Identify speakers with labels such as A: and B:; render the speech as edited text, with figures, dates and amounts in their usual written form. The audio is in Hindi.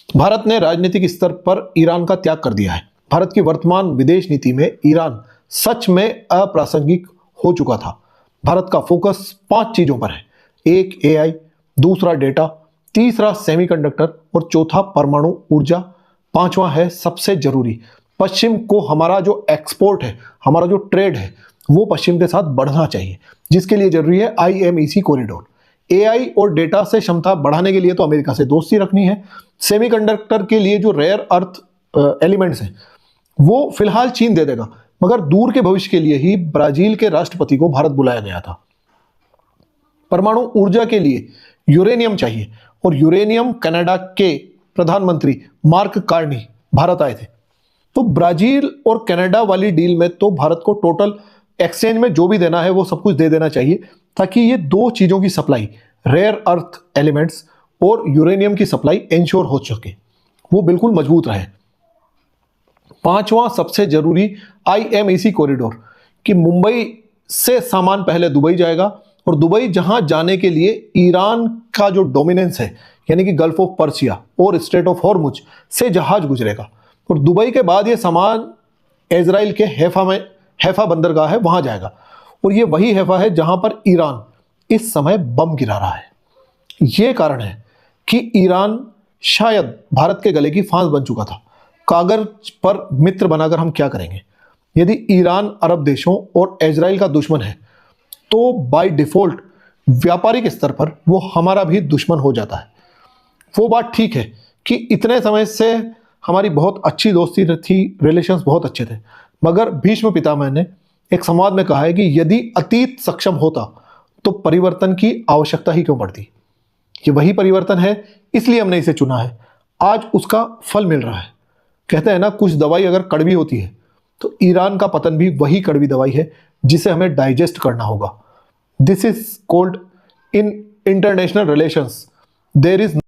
A: भारत ने राजनीतिक स्तर पर ईरान का त्याग कर दिया है। भारत की वर्तमान विदेश नीति में ईरान सच में अप्रासंगिक हो चुका था। भारत का फोकस 5 चीजों पर है। एक एआई, दूसरा डेटा, तीसरा सेमीकंडक्टर और चौथा परमाणु ऊर्जा, पांचवा है सबसे जरूरी, पश्चिम को हमारा जो एक्सपोर्ट है, हमारा जो ट्रेड है, वो पश्चिम के साथ बढ़ना चाहिए, जिसके लिए जरूरी है आईएमईसी कॉरिडोर। एआई और डेटा से क्षमता बढ़ाने के लिए तो अमेरिका से दोस्ती रखनी है। सेमीकंडक्टर के लिए जो रेयर अर्थ एलिमेंट्स हैं वो फिलहाल चीन दे देगा, मगर दूर के भविष्य के लिए ही ब्राजील के राष्ट्रपति को भारत बुलाया गया था। परमाणु ऊर्जा के लिए यूरेनियम चाहिए और यूरेनियम कनाडा के प्रधानमंत्री मार्क कार्नी भारत आए थे। तो ब्राजील और कनाडा वाली डील में तो भारत को टोटल एक्सचेंज में जो भी देना है वो सब कुछ दे देना चाहिए, ताकि ये 2 चीजों की सप्लाई, रेयर अर्थ एलिमेंट्स और यूरेनियम की सप्लाई इंश्योर हो सके, वो बिल्कुल मजबूत रहे। पांचवा सबसे जरूरी आईएमईसी कॉरिडोर, कि मुंबई से सामान पहले दुबई जाएगा और दुबई जहां जाने के लिए ईरान का जो डोमिनेंस है, यानी कि गल्फ ऑफ पर्सिया और स्ट्रेट ऑफ हॉर्मुज से जहाज गुजरेगा और दुबई के बाद ये सामान इजराइल के हैफा बंदरगाह है वहां जाएगा। और ये वही हैफा है जहां पर ईरान इस समय बम गिरा रहा है। ये कारण है कि ईरान शायद भारत के गले की फांस बन चुका था। कागज पर मित्र बनाकर हम क्या करेंगे? यदि ईरान अरब देशों और इजराइल का दुश्मन है तो बाय डिफॉल्ट व्यापारिक स्तर पर वो हमारा भी दुश्मन हो जाता है। वो बात ठीक है कि इतने समय से हमारी बहुत अच्छी दोस्ती थी, रिलेशंस बहुत अच्छे थे, मगर भीष्म पितामह ने एक संवाद में कहा है कि यदि अतीत सक्षम होता तो परिवर्तन की आवश्यकता ही क्यों पड़ती। ये वही परिवर्तन है, इसलिए हमने इसे चुना है। आज उसका फल मिल रहा है। कहते हैं ना, कुछ दवाई अगर कड़वी होती है तो ईरान का पतन भी वही कड़वी दवाई है जिसे हमें डाइजेस्ट करना होगा। This is called in international relations there is